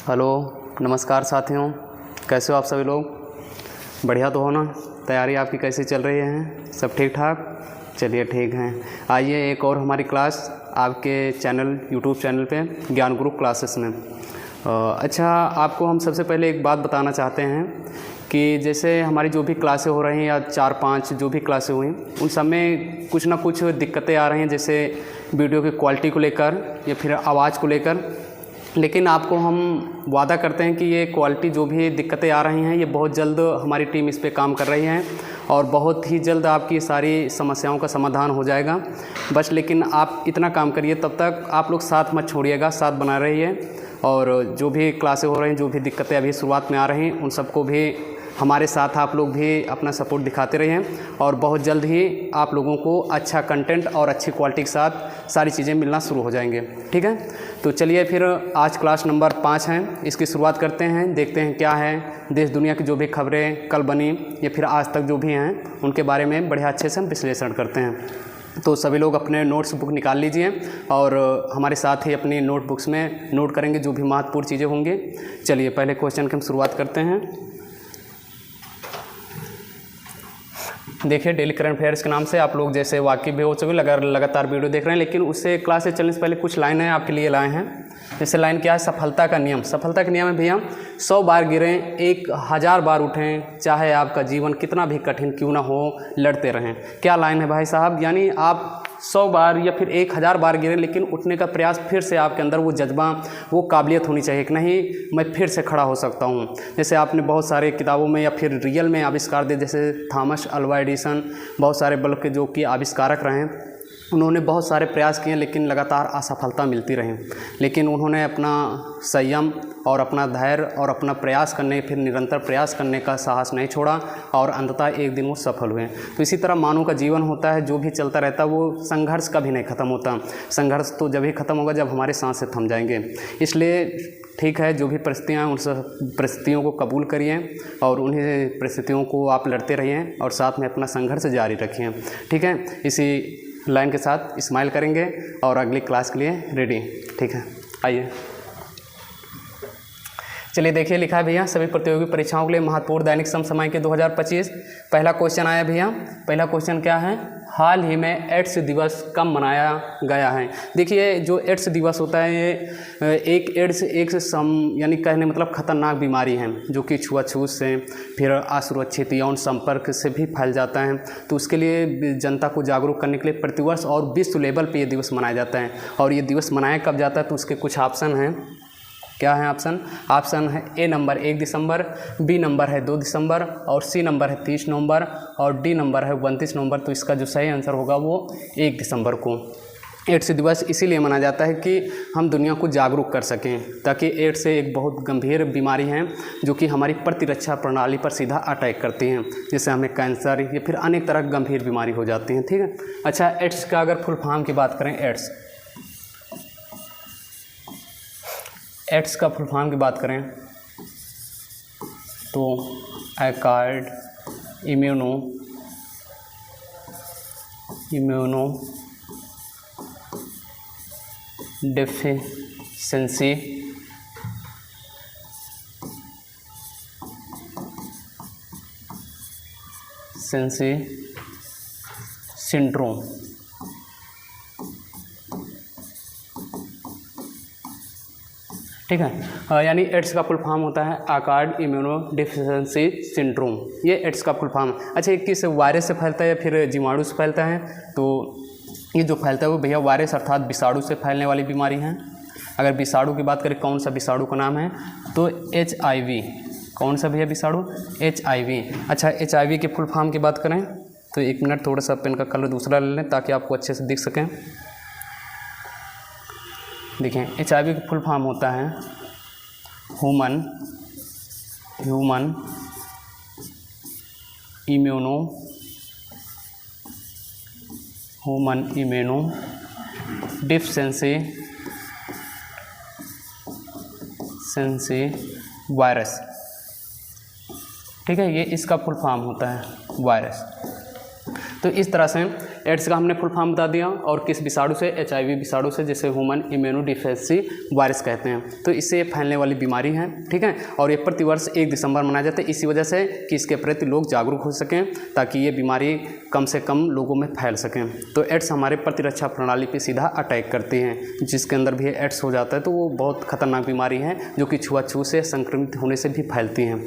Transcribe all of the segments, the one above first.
Hello, नमस्कार साथियों। कैसे हो आप सभी लोग? बढ़िया तो हो ना? तैयारी आपकी कैसी चल रही है? सब ठीक ठाक? चलिए ठीक हैं। आइए एक और हमारी क्लास आपके चैनल यूट्यूब चैनल पे ज्ञान गुरु क्लासेस में। अच्छा, आपको हम सबसे पहले एक बात बताना चाहते हैं कि जैसे हमारी जो भी क्लासें हो रही हैं या 4-5 जो भी क्लासें हुई उन सब में कुछ ना कुछ दिक्कतें आ रही हैं, जैसे वीडियो की क्वालिटी को लेकर या फिर आवाज़ को लेकर। लेकिन आपको हम वादा करते हैं कि ये क्वालिटी जो भी दिक्कतें आ रही हैं ये बहुत जल्द हमारी टीम इस पे काम कर रही है और बहुत ही जल्द आपकी सारी समस्याओं का समाधान हो जाएगा। बस लेकिन आप इतना काम करिए, तब तक आप लोग साथ मत छोड़िएगा, साथ बना रहिए। और जो भी क्लासें हो रही हैं, जो भी दिक्कतें अभी शुरुआत में आ रही हैं, उन सबको भी हमारे साथ आप लोग भी अपना सपोर्ट दिखाते रहिए और बहुत जल्द ही आप लोगों को अच्छा कंटेंट और अच्छी क्वालिटी के साथ सारी चीज़ें मिलना शुरू हो जाएंगे। ठीक है, तो चलिए फिर आज क्लास नंबर 5 है, इसकी शुरुआत करते हैं। देखते हैं क्या है देश दुनिया की जो भी खबरें कल बनी या फिर आज तक जो भी हैं उनके बारे में बढ़िया अच्छे से हम विश्लेषण करते हैं। तो सभी लोग अपने नोट्स बुक निकाल लीजिए और हमारे साथ ही अपनी नोटबुक्स में नोट करेंगे जो भी महत्वपूर्ण चीज़ें होंगी। चलिए पहले क्वेश्चन की हम शुरुआत करते हैं। देखिए, डेली करंट अफेयर्स के नाम से आप लोग जैसे वाकिफ भी हो चुके लगातार वीडियो देख रहे हैं, लेकिन उससे क्लास से चलने से पहले कुछ लाइनें आपके लिए लाए हैं। जैसे लाइन क्या है? सफलता का नियम। सफलता का नियम है भैया, 100 बार गिरें, 1000 बार उठें, चाहे आपका जीवन कितना भी कठिन क्यों ना हो, लड़ते रहें। क्या लाइन है भाई साहब? यानी आप 100 बार या फिर 1000 बार गिरें, लेकिन उठने का प्रयास फिर से आपके अंदर वो जज्बा, वो काबिलियत होनी चाहिए कि नहीं, मैं फिर से खड़ा हो सकता हूँ। जैसे आपने बहुत सारे किताबों में या फिर रियल में आविष्कार दे, जैसे थॉमस अल्वा एडिसन, बहुत सारे बल्ब के जो कि आविष्कारक रहे, उन्होंने बहुत सारे प्रयास किए लेकिन लगातार असफलता मिलती रही। लेकिन उन्होंने अपना संयम और अपना धैर्य और अपना प्रयास करने, फिर निरंतर प्रयास करने का साहस नहीं छोड़ा और अंततः एक दिन वो सफल हुए। तो इसी तरह मानव का जीवन होता है, जो भी चलता रहता है वो संघर्ष कभी नहीं ख़त्म होता। संघर्ष तो जब ही ख़त्म होगा जब हमारे सांसें थम जाएंगे। इसलिए ठीक है, जो भी परिस्थितियाँ हैं उन सब परिस्थितियों को कबूल करिए और उन्हीं परिस्थितियों को आप लड़ते रहिए और साथ में अपना संघर्ष जारी रखिए। ठीक है, इसी लाइन के साथ स्माइल करेंगे और अगली क्लास के लिए रेडी। ठीक है, आइए। चलिए देखिए, लिखा है भैया, सभी प्रतियोगी परीक्षाओं के लिए महत्वपूर्ण दैनिक समसामयिकी 2025। पहला क्वेश्चन आया भैया। पहला क्वेश्चन क्या है? हाल ही में एड्स दिवस कब मनाया गया है? देखिए, जो एड्स दिवस होता है ये एक एड्स एक यानी कहने मतलब खतरनाक बीमारी है जो कि छुआछूत से फिर असुरक्षित यौन संपर्क से भी फैल जाता है। तो उसके लिए जनता को जागरूक करने के लिए प्रतिवर्ष और विश्व लेवल पे ये दिवस मनाया जाता है। और ये दिवस मनाया कब जाता है? तो उसके कुछ ऑप्शन हैं। क्या है ऑप्शन? ऑप्शन है ए नंबर 1 दिसंबर, बी नंबर है 2 दिसंबर और सी नंबर है 30 नवंबर और डी नंबर है 29 नवंबर। तो इसका जो सही आंसर होगा वो 1 दिसंबर को। एड्स दिवस इसीलिए मनाया जाता है कि हम दुनिया को जागरूक कर सकें, ताकि एड्स एक बहुत गंभीर बीमारी है जो कि हमारी प्रतिरक्षा प्रणाली पर सीधा अटैक करती हैं, जिससे हमें कैंसर या फिर अनेक तरह की गंभीर बीमारी हो जाती हैं। ठीक है, अच्छा, एड्स का अगर फुल फॉर्म की बात करें, एड्स का फुल फॉर्म की बात करें तो एक्वायर्ड इम्यूनो डेफिशिएंसी सिंड्रोम। ठीक है, यानी एड्स का फुल फॉर्म होता है एक्वायर्ड इम्यूनो डेफिशिएंसी सिंड्रोम। ये एड्स का फुल फॉर्म। अच्छा, ये किस वायरस से फैलता है या फिर जीवाणु से फैलता है? तो ये जो फैलता है वो भैया वायरस अर्थात विषाणु से फैलने वाली बीमारी है। अगर विषाणु की बात करें, कौन सा विषाणु का नाम है? तो HIV। कौन सा भैया विषाणु? HIV। अच्छा, HIV की फुल फॉर्म की बात करें तो 1 मिनट, थोड़ा सा पेन का कलर दूसरा ले लें ताकि आपको अच्छे से दिख सकें। देखिए, HIV की फुल फॉर्म होता है ह्यूमन इम्यूनो डेफिशिएंसी वायरस। ठीक है, ये इसका फुल फॉर्म होता है वायरस। तो इस तरह से एड्स का हमने फुल फॉर्म बता दिया, और किस विषाणु से, HIV विषाणु से, जिसे ह्यूमन इम्यूनोडिफिशियेंसी वायरस कहते हैं। तो इससे फैलने वाली बीमारी है, ठीक है। और ये प्रतिवर्ष 1 दिसंबर मनाया जाता है, इसी वजह से कि इसके प्रति लोग जागरूक हो सकें, ताकि ये बीमारी कम से कम लोगों में फैल सकें। तो एड्स हमारे प्रतिरक्षा प्रणाली पर सीधा अटैक करती हैं, जिसके अंदर भी एड्स हो जाता है तो वो बहुत खतरनाक बीमारी है, जो कि छुआछूत से संक्रमित होने से भी फैलती हैं।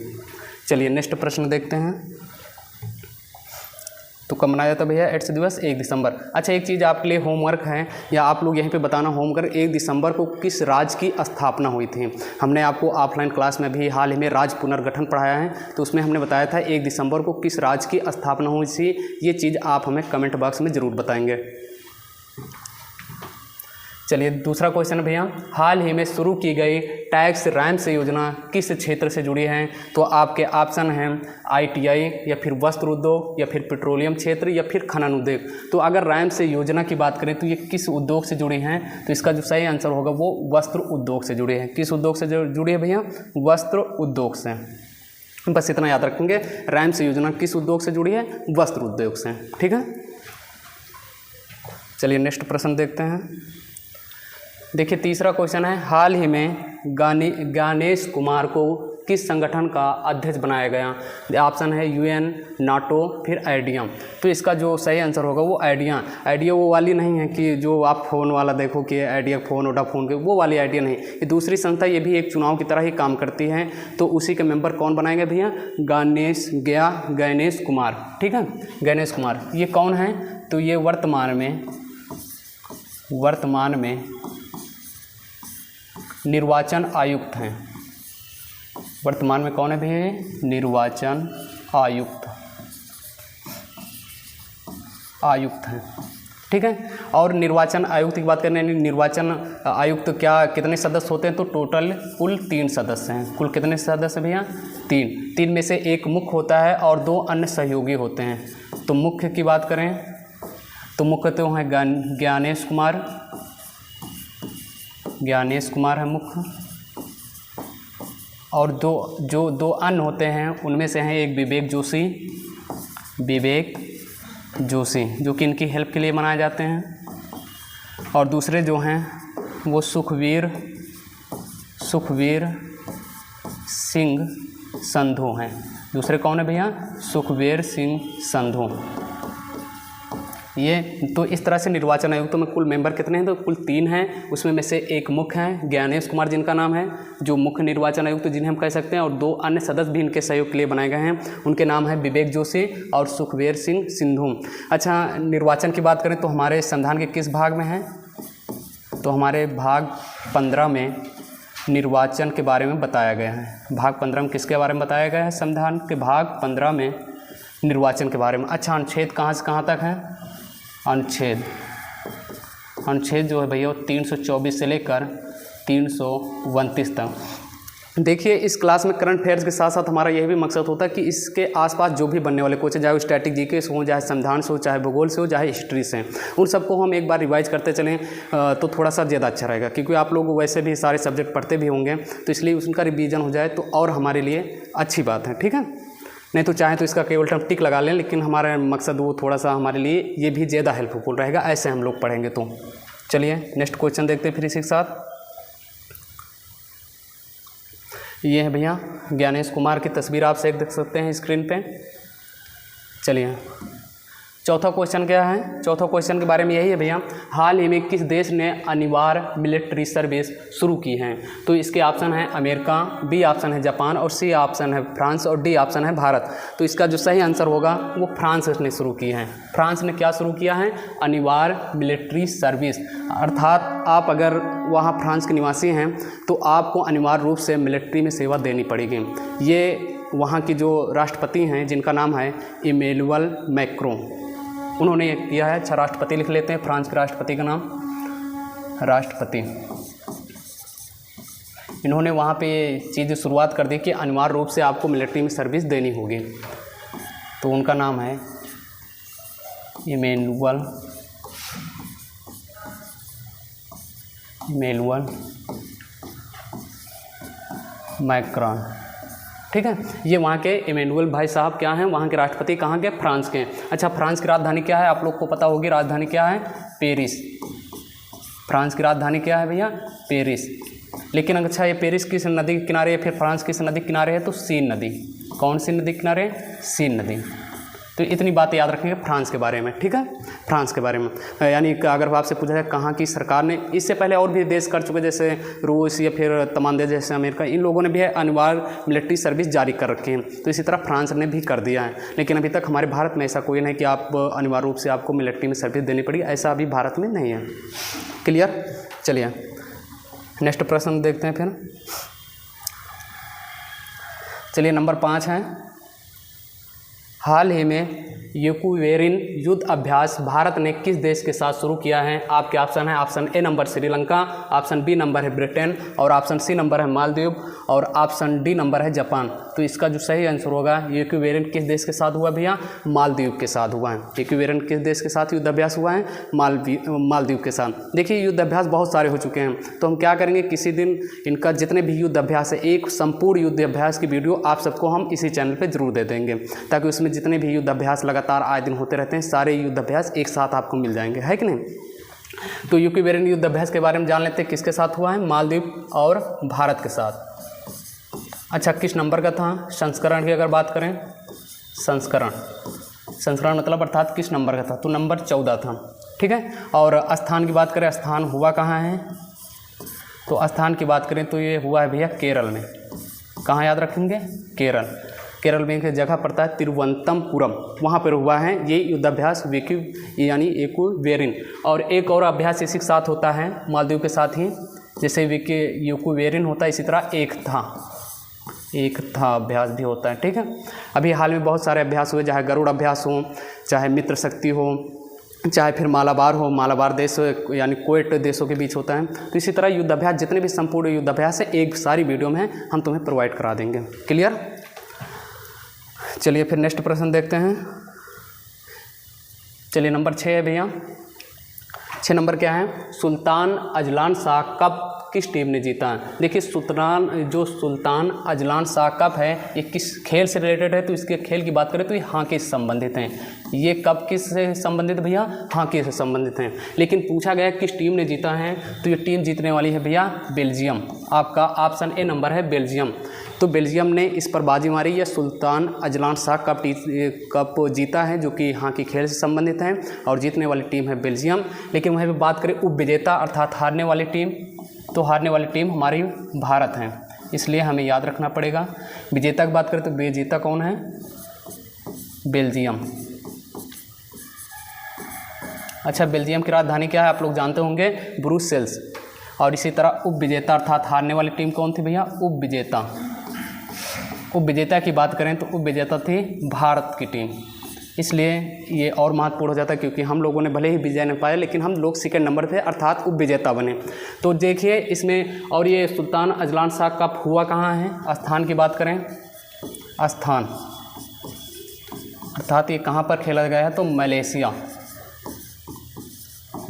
चलिए नेक्स्ट प्रश्न देखते हैं। तो कब मनाया जाता है भैया एड्स दिवस? 1 दिसंबर। अच्छा, एक चीज़ आपके लिए होमवर्क है, या आप लोग यहीं पे बताना होमवर्क, 1 दिसंबर को किस राज्य की स्थापना हुई थी? हमने आपको ऑफलाइन क्लास में भी हाल ही में राज्य पुनर्गठन पढ़ाया है, तो उसमें हमने बताया था 1 दिसंबर को किस राज्य की स्थापना हुई थी। ये चीज़ आप हमें कमेंट बॉक्स में ज़रूर बताएंगे। चलिए दूसरा क्वेश्चन है भैया, हाल ही में शुरू की गई टैक्स रैम्स योजना किस क्षेत्र से जुड़ी है? तो आपके ऑप्शन हैं ITI, या फिर वस्त्र उद्योग, या फिर पेट्रोलियम क्षेत्र, या फिर खनन उद्योग। तो अगर रैम्स योजना की बात करें तो ये किस उद्योग से जुड़ी हैं? तो इसका जो सही आंसर होगा वो वस्त्र उद्योग से जुड़ी है। किस उद्योग से जुड़ी है भैया? वस्त्र उद्योग से। बस इतना याद रखेंगे, रैम्स योजना किस उद्योग से जुड़ी है? वस्त्र उद्योग से, ठीक है। चलिए नेक्स्ट प्रश्न देखते हैं। देखिए तीसरा क्वेश्चन है, हाल ही में ज्ञानेश कुमार को किस संगठन का अध्यक्ष बनाया गया? ऑप्शन है UN, NATO, फिर आइडिया। तो इसका जो सही आंसर होगा वो आइडिया वो वाली नहीं है कि जो आप फ़ोन वाला देखो कि आइडिया फ़ोन, वोडाफोन के, वो वाली आइडिया नहीं। ये दूसरी संस्था, ये भी एक चुनाव की तरह ही काम करती है। तो उसी के मेंबर कौन बनाएंगे भैया? ज्ञानेश कुमार, ठीक है। ज्ञानेश कुमार ये कौन है? तो ये वर्तमान में निर्वाचन आयुक्त हैं। वर्तमान में कौन है भैया? निर्वाचन आयुक्त हैं, ठीक है। और निर्वाचन आयुक्त की बात करें, निर्वाचन आयुक्त क्या कितने सदस्य होते हैं? तो टोटल कुल 3 सदस्य हैं। कुल कितने सदस्य भैया? 3 में से एक मुख्य होता है और 2 अन्य सहयोगी होते हैं। तो मुख्य की बात करें तो मुख्य तो हैं ज्ञानेश कुमार है मुख्य, और दो अन्य होते हैं, उनमें से हैं एक विवेक जोशी जो कि इनकी हेल्प के लिए बनाए जाते हैं, और दूसरे जो हैं वो सुखवीर सिंह संधू हैं। दूसरे कौन है भैया? सुखवीर सिंह संधू। ये तो इस तरह से निर्वाचन आयुक्त में कुल मेंबर कितने हैं? तो कुल 3 हैं। उसमें में से एक मुख्य हैं ज्ञानेश कुमार, जिनका नाम है जो मुख्य निर्वाचन आयुक्त जिन्हें हम कह सकते हैं, और 2 अन्य सदस्य भी इनके सहयोग के लिए बनाए गए हैं। उनके नाम है विवेक जोशी और सुखवीर सिंह सिंधु। अच्छा, निर्वाचन की बात करें तो हमारे संविधान के किस भाग में है? तो हमारे भाग 15 में निर्वाचन के बारे में बताया गया है। भाग 15 में किसके बारे में बताया गया है? संविधान के भाग 15 में निर्वाचन के बारे में। अच्छा, अनुच्छेद कहाँ से कहाँ तक है? अनुच्छेद जो है भैया 324 से लेकर 329 तक। देखिए इस क्लास में करंट अफेयर्स के साथ साथ हमारा यह भी मकसद होता है कि इसके आसपास जो भी बनने वाले क्वेश्चन, चाहे वो स्टैटिक जीके से हो, चाहे संविधान से हो, चाहे भूगोल से हो, चाहे हिस्ट्री से, उन सबको हम एक बार रिवाइज करते चलें तो थोड़ा सा ज़्यादा अच्छा रहेगा, क्योंकि आप लोग वैसे भी सारे सब्जेक्ट पढ़ते भी होंगे, तो इसलिए उनका रिवीजन हो जाए तो और हमारे लिए अच्छी बात है, ठीक है। नहीं तो चाहे तो इसका केवल हम टिक लगा लें, लेकिन हमारा मकसद वो थोड़ा सा हमारे लिए ये भी ज़्यादा हेल्पफुल रहेगा, ऐसे हम लोग पढ़ेंगे। तो चलिए नेक्स्ट क्वेश्चन देखते हैं फिर इसी के साथ। ये है भैया ज्ञानेश कुमार की तस्वीर, आप देख सकते हैं स्क्रीन पे। चलिए चौथा क्वेश्चन क्या है? चौथा क्वेश्चन के बारे में यही है भैया, हाल ही में किस देश ने अनिवार्य मिलिट्री सर्विस शुरू की है? तो इसके ऑप्शन है अमेरिका, बी ऑप्शन है जापान, और सी ऑप्शन है फ्रांस, और डी ऑप्शन है भारत। तो इसका जो सही आंसर होगा वो फ्रांस ने शुरू की है। फ्रांस ने क्या शुरू किया है? अनिवार्य मिलिट्री सर्विस। अर्थात आप अगर वहाँ फ्रांस के निवासी हैं तो आपको अनिवार्य रूप से मिलिट्री में सेवा देनी पड़ेगी। ये वहाँ की जो राष्ट्रपति हैं जिनका नाम है इमैनुअल मैक्रों, उन्होंने ये किया है। अच्छा, राष्ट्रपति लिख लेते हैं, फ्रांस के राष्ट्रपति का नाम राष्ट्रपति। इन्होंने वहाँ पे ये चीज़ शुरुआत कर दी कि अनिवार्य रूप से आपको मिलिट्री में सर्विस देनी होगी। तो उनका नाम है इमैनुअल मैक्रॉन। ठीक है। ये वहाँ के इमैनुअल भाई साहब क्या हैं, वहाँ के राष्ट्रपति कहाँ के, फ्रांस के। अच्छा, फ्रांस की राजधानी क्या है, आप लोग को पता होगी, राजधानी क्या है, पेरिस। फ्रांस की राजधानी क्या है भैया, पेरिस। लेकिन अच्छा, ये पेरिस किस नदी के किनारे है, फिर फ्रांस किस नदी के किनारे है, तो सीन नदी। कौन सी नदी के किनारे, सीन नदी। तो इतनी बातें याद रखेंगे फ्रांस के बारे में, ठीक है, फ्रांस के बारे में। यानी अगर आपसे पूछा जाए कहाँ की सरकार ने, इससे पहले और भी देश कर चुके, जैसे रूस या फिर तमाम देश जैसे अमेरिका, इन लोगों ने भी अनिवार्य मिलिट्री सर्विस जारी कर रखी है। तो इसी तरह फ्रांस ने भी कर दिया है। लेकिन अभी तक हमारे भारत में ऐसा कोई नहीं कि आप अनिवार्य रूप से आपको मिलिट्री में सर्विस देनी पड़ी, ऐसा अभी भारत में नहीं है। क्लियर। चलिए नेक्स्ट प्रश्न देखते हैं फिर। चलिए नंबर 5 है, हाल ही में यूक्रेन युद्ध अभ्यास भारत ने किस देश के साथ शुरू किया है। आपके ऑप्शन है, option A number Sri Lanka, option B number है ब्रिटेन, और ऑप्शन सी नंबर है मालदीव, और ऑप्शन डी नंबर है जापान। तो इसका जो सही आंसर होगा, यूक्रेन किस देश के साथ हुआ भैया, मालदीव के साथ हुआ है। यूक्रेन किस देश के साथ युद्ध अभ्यास हुआ है, मालदीव के साथ। देखिए युद्ध अभ्यास बहुत सारे हो चुके हैं, तो हम क्या करेंगे, किसी दिन इनका जितने भी युद्ध अभ्यास है, एक संपूर्ण युद्ध अभ्यास की वीडियो आप सबको हम इसी चैनल पर जरूर दे देंगे, ताकि उसमें जितने भी युद्ध अभ्यास लगातार आए दिन होते रहते हैं, सारे युद्ध अभ्यास एक साथ आपको मिल जाएंगे, है कि नहीं। तो यूक्रेन युद्ध अभ्यास के बारे में जान लेते हैं, किसके साथ हुआ है, मालदीव और भारत के साथ। अच्छा, किस नंबर का था, संस्करण की अगर बात करें, संस्करण मतलब अर्थात किस नंबर का था, तो नंबर 14 था, ठीक है। और स्थान की बात करें, स्थान हुआ कहाँ है, तो स्थान की बात करें तो ये हुआ है भैया केरल में। कहाँ याद रखेंगे, केरल में एक जगह पड़ता है तिरुवनंतपुरम, वहाँ पर हुआ है ये युद्धाभ्यास यानी यूक्रेन। और एक और अभ्यास इसी के साथ होता है मालदीव के साथ ही, जैसे यूक्रेन होता है, इसी तरह एक था अभ्यास भी होता है, ठीक है। अभी हाल में बहुत सारे अभ्यास हुए, चाहे गरुड़ अभ्यास हो, चाहे मित्र शक्ति हो, चाहे फिर मालाबार देश यानी क्वेट देशों के बीच होता है। तो इसी तरह युद्धाभ्यास जितने भी संपूर्ण युद्धाभ्यास है, एक सारी वीडियो में हम तुम्हें प्रोवाइड करा देंगे। क्लियर। चलिए फिर नेक्स्ट प्रश्न देखते हैं। चलिए नंबर 6 है भैया। 6 नंबर क्या है, सुल्तान अजलान शाह कप किस टीम ने जीता है। देखिए सुल्तान अजलान शाह कप है, ये किस खेल से रिलेटेड है, तो इसके खेल की बात करें तो ये हॉकी से संबंधित हैं। ये कप किस से संबंधित भैया, हॉकी से संबंधित हैं। लेकिन पूछा गया किस टीम ने जीता है, तो ये टीम जीतने वाली है भैया बेल्जियम। आपका ऑप्शन ए नंबर है बेल्जियम। तो बेल्जियम ने इस पर बाजी मारी, यह सुल्तान अजलान शाह कप जीता है, जो कि हॉकी खेल से संबंधित है, और जीतने वाली टीम है बेल्जियम। लेकिन वहीं पर बात करें उपविजेता अर्थात हारने वाली टीम, तो हारने वाली टीम हमारी भारत है, इसलिए हमें याद रखना पड़ेगा। विजेता की बात करें तो विजेता कौन है, बेल्जियम। अच्छा, बेल्जियम की राजधानी क्या है, आप लोग जानते होंगे, ब्रुसेल्स। और इसी तरह उपविजेता अर्थात हारने वाली टीम कौन थी भैया, उपविजेता की बात करें तो उपविजेता थी भारत की टीम। इसलिए ये और महत्वपूर्ण हो जाता है, क्योंकि हम लोगों ने भले ही विजय नहीं पाया, लेकिन हम लोग सेकंड नंबर पे अर्थात उपविजेता बने। तो देखिए इसमें, और ये सुल्तान अजलान शाह कप हुआ कहाँ है, स्थान की बात करें, स्थान अर्थात ये कहाँ पर खेला गया है, तो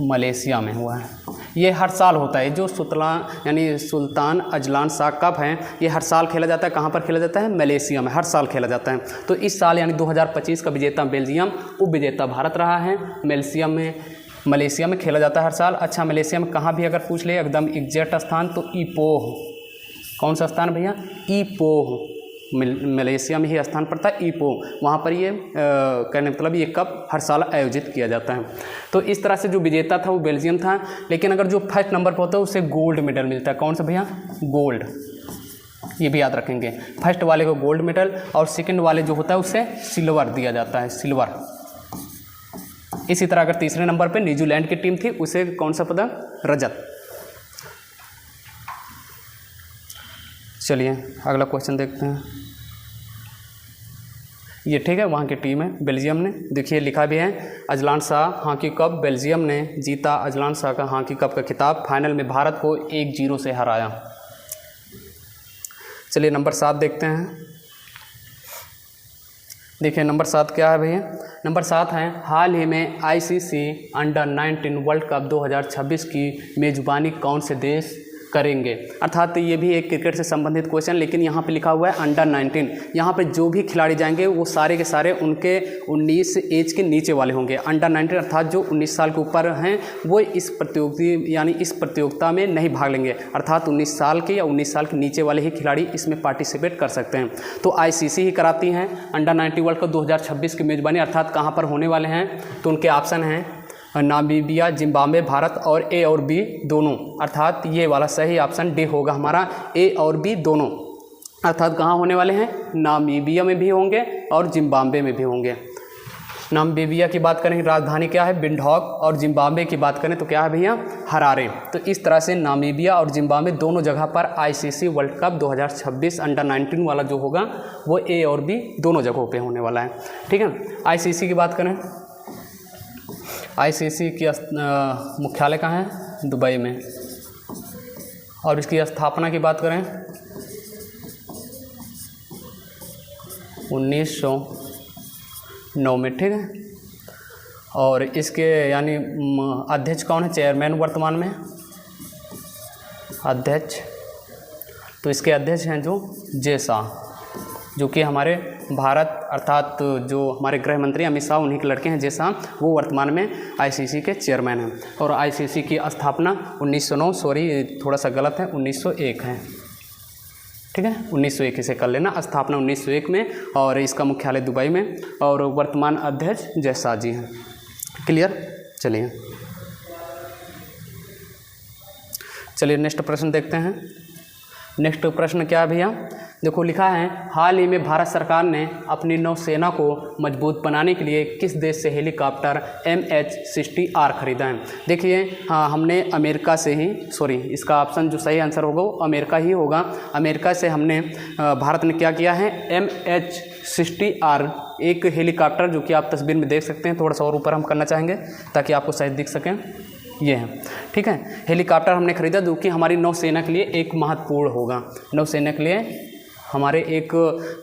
मलेशिया में हुआ है। ये हर साल होता है, जो सुल्तान अजलान शाह कप हैं, ये हर साल खेला जाता है। कहाँ पर खेला जाता है, मलेशिया में, हर साल खेला जाता है। तो इस साल यानी 2025 का विजेता बेल्जियम, उपविजेता भारत रहा है। मलेशिया में खेला जाता है हर साल। अच्छा, मलेशिया में कहाँ भी अगर पूछ ले एकदम एग्जैक्ट स्थान, तो ईपोह। कौन सा स्थान भैया, ईपोह, मलेशिया में ही स्थान पड़ता है ईपोह। वहाँ पर ये कहने मतलब ये कप हर साल आयोजित किया जाता है। तो इस तरह से जो विजेता था वो बेल्जियम था। लेकिन अगर जो फर्स्ट नंबर पर होता है उसे गोल्ड मेडल मिलता है। कौन सा भैया, गोल्ड, ये भी याद रखेंगे। फर्स्ट वाले को गोल्ड मेडल और सेकंड वाले जो होता है उसे सिल्वर दिया जाता है, सिल्वर। इसी तरह अगर तीसरे नंबर पर न्यूजीलैंड की टीम थी, उसे कौन सा पदक, रजत। चलिए अगला क्वेश्चन देखते हैं। ये ठीक है, वहाँ की टीम है बेल्जियम ने। देखिए लिखा भी है, Azlan Shah hockey cup, Belgium ने जीता अजलान शाह का हॉकी कप का खिताब, फाइनल में भारत को 1-0 से हराया। चलिए नंबर 7 देखते हैं। देखिए नंबर 7 क्या है भैया, नंबर 7 है, हाल ही में ICC अंडर 19 वर्ल्ड कप 2026 की मेज़बानी कौन से देश करेंगे। अर्थात ये भी एक क्रिकेट से संबंधित क्वेश्चन, लेकिन यहाँ पे लिखा हुआ है अंडर 19। यहाँ पे जो भी खिलाड़ी जाएंगे वो सारे के सारे उनके 19 एज के नीचे वाले होंगे। अंडर 19 अर्थात जो 19 साल के ऊपर हैं वो इस प्रतियोगिता में नहीं भाग लेंगे। अर्थात 19 साल के या 19 साल के नीचे वाले ही खिलाड़ी इसमें पार्टिसिपेट कर सकते हैं। तो ICC ही कराती हैं अंडर 19 वर्ल्ड कप 2026 की मेज़बानी। अर्थात कहाँ पर होने वाले हैं, तो उनके ऑप्शन हैं नामीबिया, जिम्बाब्वे, भारत, और A और B दोनों। अर्थात ये वाला सही ऑप्शन डी होगा हमारा, A और B दोनों। अर्थात कहाँ होने वाले हैं, नामीबिया में भी होंगे और जिम्बाब्वे में भी होंगे। नामीबिया की बात करें राजधानी क्या है, विंडहॉक, और जिम्बाब्वे की बात करें तो क्या है भैया, हरारे। तो इस तरह से नामीबिया और जिम्बाब्वे दोनों जगह पर ICC वर्ल्ड कप 2026 अंडर 19 वाला जो होगा वो A और B दोनों जगहों पे होने वाला है। ठीक है। ICC की बात करें, ICC की मुख्यालय कहाँ है, दुबई में, और इसकी स्थापना की बात करें 1909 में। ठीक है। और इसके यानी अध्यक्ष कौन है, चेयरमैन वर्तमान में अध्यक्ष, तो इसके अध्यक्ष हैं जो जे शाह, जो कि हमारे भारत अर्थात जो हमारे गृह मंत्री अमित शाह उन्हीं के लड़के हैं जे शाह, वो वर्तमान में ICC के चेयरमैन हैं। और ICC की स्थापना 1909, सॉरी थोड़ा सा गलत है, 1901 है। ठीक है, 1901 इसे कर लेना, स्थापना 1901 में, और इसका मुख्यालय दुबई में, और वर्तमान अध्यक्ष जे शाह जी हैं। क्लियर। चलिए नेक्स्ट प्रश्न देखते हैं। नेक्स्ट प्रश्न क्या है भैया, देखो लिखा है, हाल ही में भारत सरकार ने अपनी नौसेना को मजबूत बनाने के लिए किस देश से हेलीकॉप्टर MH-60R खरीदा है। देखिए हाँ, हमने अमेरिका से ही, सॉरी इसका ऑप्शन जो सही आंसर होगा वो अमेरिका ही होगा। अमेरिका से हमने भारत ने क्या किया है, MH-60R एक हेलीकॉप्टर, जो कि आप तस्वीर में देख सकते हैं, थोड़ा सा और ऊपर हम करना चाहेंगे ताकि आपको सही दिख सकें, ये है। ठीक है, हेलीकॉप्टर हमने खरीदा जो कि हमारी नौसेना के लिए एक महत्वपूर्ण होगा, नौसेना के लिए हमारे एक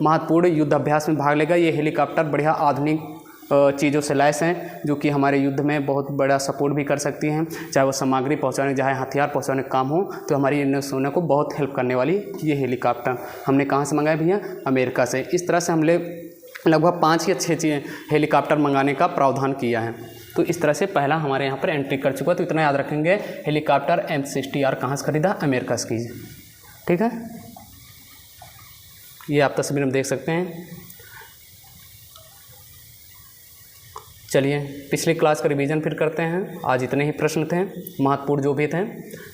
महत्वपूर्ण युद्ध अभ्यास में भाग लेगा। ये हेलीकॉप्टर बढ़िया आधुनिक चीज़ों से लैस हैं, जो कि हमारे युद्ध में बहुत बड़ा सपोर्ट भी कर सकती हैं, चाहे वो सामग्री पहुंचाने, चाहे हथियार पहुंचाने का काम हो, तो हमारी नौसेना को बहुत हेल्प करने वाली ये हेलीकॉप्टर हमने कहाँ से मंगाया भैया, अमेरिका से। इस तरह से हमने लगभग 5 या 6 हेलीकॉप्टर मंगाने का प्रावधान किया है। तो इस तरह से पहला हमारे यहाँ पर एंट्री कर चुका है। तो इतना याद रखेंगे, हेलीकॉप्टर MH-60R कहाँ से खरीदा, अमेरिका से कीजिए। ठीक है, ये आप तस्वीर में देख सकते हैं। चलिए पिछली क्लास का रिवीजन फिर करते हैं। आज इतने ही प्रश्न थे महत्वपूर्ण जो भी थे।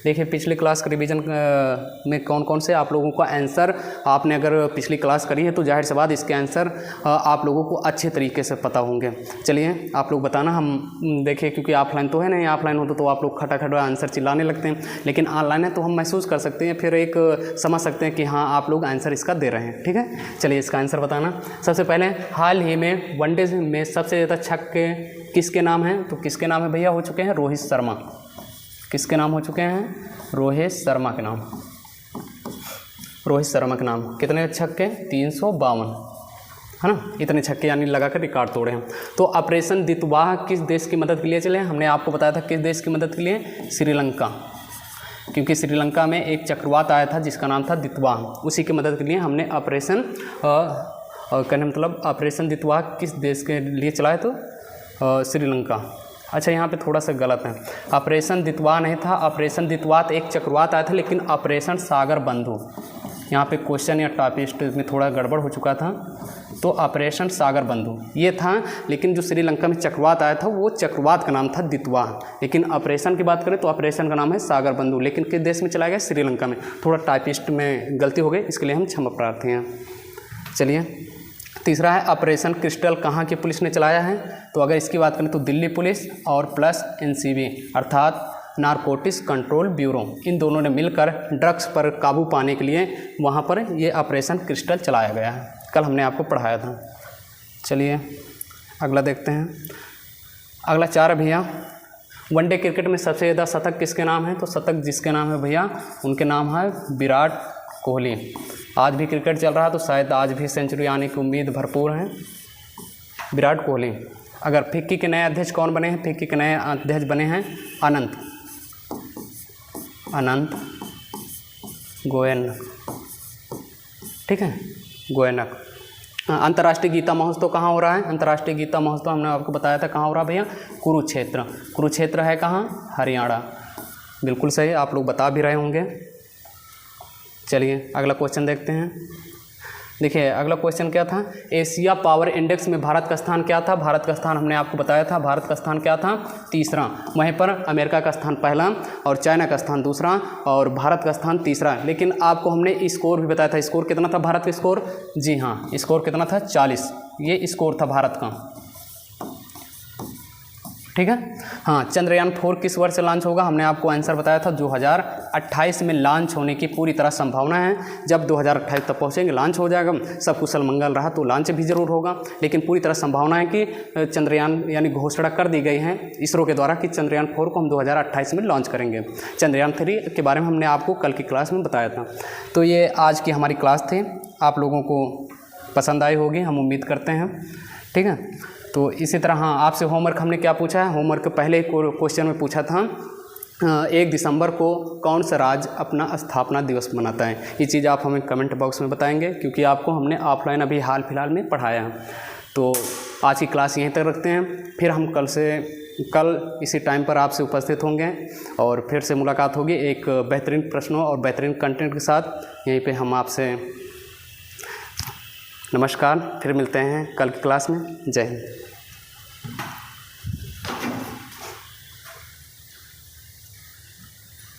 देखिए पिछली क्लास के रिवीजन में कौन कौन से आप लोगों का आंसर, आपने अगर पिछली क्लास करी है तो जाहिर सी बात इसके आंसर आप लोगों को अच्छे तरीके से पता होंगे। चलिए आप लोग बताना, हम देखिए क्योंकि ऑफलाइन तो है नहीं, ऑफलाइन होता तो आप लोग खटाखट आंसर चिल्लाने लगते हैं, लेकिन ऑनलाइन है तो हम महसूस कर सकते हैं, फिर एक समझ सकते हैं कि हाँ आप लोग आंसर इसका दे रहे हैं। ठीक है, चलिए इसका आंसर बताना। सबसे पहले हाल ही में वनडे में सबसे ज़्यादा छक्के किसके नाम हैं, तो किसके नाम है भैया, हो चुके हैं रोहित शर्मा। किसके नाम हो चुके हैं, रोहित शर्मा के नाम। रोहित शर्मा के नाम कितने छक्के, 352 है ना, इतने छक्के यानी लगाकर रिकॉर्ड तोड़े हैं। तो ऑपरेशन दितवाह किस देश की मदद के लिए चले हैं, हमने आपको बताया था किस देश की मदद के लिए, श्रीलंका, क्योंकि श्रीलंका में एक चक्रवात आया था जिसका नाम था दितवाह, उसी की मदद के लिए हमने ऑपरेशन कहने मतलब ऑपरेशन दितवाह किस देश के लिए चलाया, तो श्रीलंका। अच्छा यहाँ पे थोड़ा सा गलत है, ऑपरेशन दितवाह नहीं था, ऑपरेशन दितवाह एक चक्रवात आया था, लेकिन ऑपरेशन सागर बंधु, यहाँ पे क्वेश्चन या टॉपिस्ट में थोड़ा गड़बड़ हो चुका था, तो ऑपरेशन सागर बंधु ये था, लेकिन जो श्रीलंका में चक्रवात आया था वो चक्रवात का नाम था दितवाह, लेकिन ऑपरेशन की बात करें तो ऑपरेशन का नाम है सागर बंधु, लेकिन किस देश में चला गया, श्रीलंका में। थोड़ा टाइपिस्ट में गलती हो गई, इसके लिए हम क्षमा प्रार्थी हैं। चलिए तीसरा है ऑपरेशन क्रिस्टल कहाँ की पुलिस ने चलाया है, तो अगर इसकी बात करें तो दिल्ली पुलिस और प्लस NCB अर्थात नारकोटिक्स कंट्रोल ब्यूरो, इन दोनों ने मिलकर ड्रग्स पर काबू पाने के लिए वहाँ पर ये ऑपरेशन क्रिस्टल चलाया गया है, कल हमने आपको पढ़ाया था। चलिए अगला देखते हैं। अगला 4 भैया, वनडे क्रिकेट में सबसे ज़्यादा शतक किसके नाम है, तो शतक जिसके नाम है भैया उनके नाम है विराट कोहली। आज भी क्रिकेट चल रहा है तो शायद आज भी सेंचुरी आने की उम्मीद भरपूर है विराट कोहली। अगर फिक्की के नए अध्यक्ष कौन बने हैं, फिक्की के नए अध्यक्ष बने हैं अनंत गोयनक, ठीक है, गोयनक। अंतर्राष्ट्रीय गीता महोत्सव कहाँ हो रहा है? अंतर्राष्ट्रीय गीता महोत्सव हमने आपको बताया था कहाँ हो रहा है भैया? कुरुक्षेत्र। कुरुक्षेत्र है कहाँ? हरियाणा। बिल्कुल सही, आप लोग बता भी रहे होंगे। चलिए अगला क्वेश्चन देखते हैं। देखिए अगला क्वेश्चन क्या था? एशिया पावर इंडेक्स में भारत का स्थान क्या था? भारत का स्थान हमने आपको बताया था, भारत का स्थान क्या था? तीसरा। वहीं पर अमेरिका का स्थान पहला और चाइना का स्थान दूसरा और भारत का स्थान तीसरा। लेकिन आपको हमने स्कोर भी बताया था। स्कोर कितना था भारत का स्कोर? जी हाँ, स्कोर कितना था? 40। ये स्कोर था भारत का, ठीक है। हाँ, चंद्रयान 4 किस वर्ष से लॉन्च होगा? हमने आपको आंसर बताया था 2028 में लॉन्च होने की पूरी तरह संभावना है। जब 2028 तक पहुँचेंगे लॉन्च हो जाएगा। सब कुशल मंगल रहा तो लॉन्च भी ज़रूर होगा, लेकिन पूरी तरह संभावना है कि चंद्रयान यानी घोषणा कर दी गई है इसरो के द्वारा कि चंद्रयान 4 को हम 2028 में लॉन्च करेंगे। चंद्रयान 3 के बारे में हमने आपको कल की क्लास में बताया था। तो ये आज की हमारी क्लास थी, आप लोगों को पसंद आई होगी हम उम्मीद करते हैं, ठीक है। तो इसी तरह हाँ, आपसे होमवर्क हमने क्या पूछा है? होमवर्क पहले क्वेश्चन में पूछा था 1 दिसंबर को कौन सा राज्य अपना स्थापना दिवस मनाता है? ये चीज़ आप हमें कमेंट बॉक्स में बताएंगे, क्योंकि आपको हमने ऑफलाइन अभी हाल फिलहाल में पढ़ाया है। तो आज की क्लास यहीं तक रखते हैं, फिर हम कल इसी टाइम पर आपसे उपस्थित होंगे और फिर से मुलाकात होगी एक बेहतरीन प्रश्नों और बेहतरीन कंटेंट के साथ। यहीं पे हम आपसे नमस्कार, फिर मिलते हैं कल की क्लास में। जय हिंद।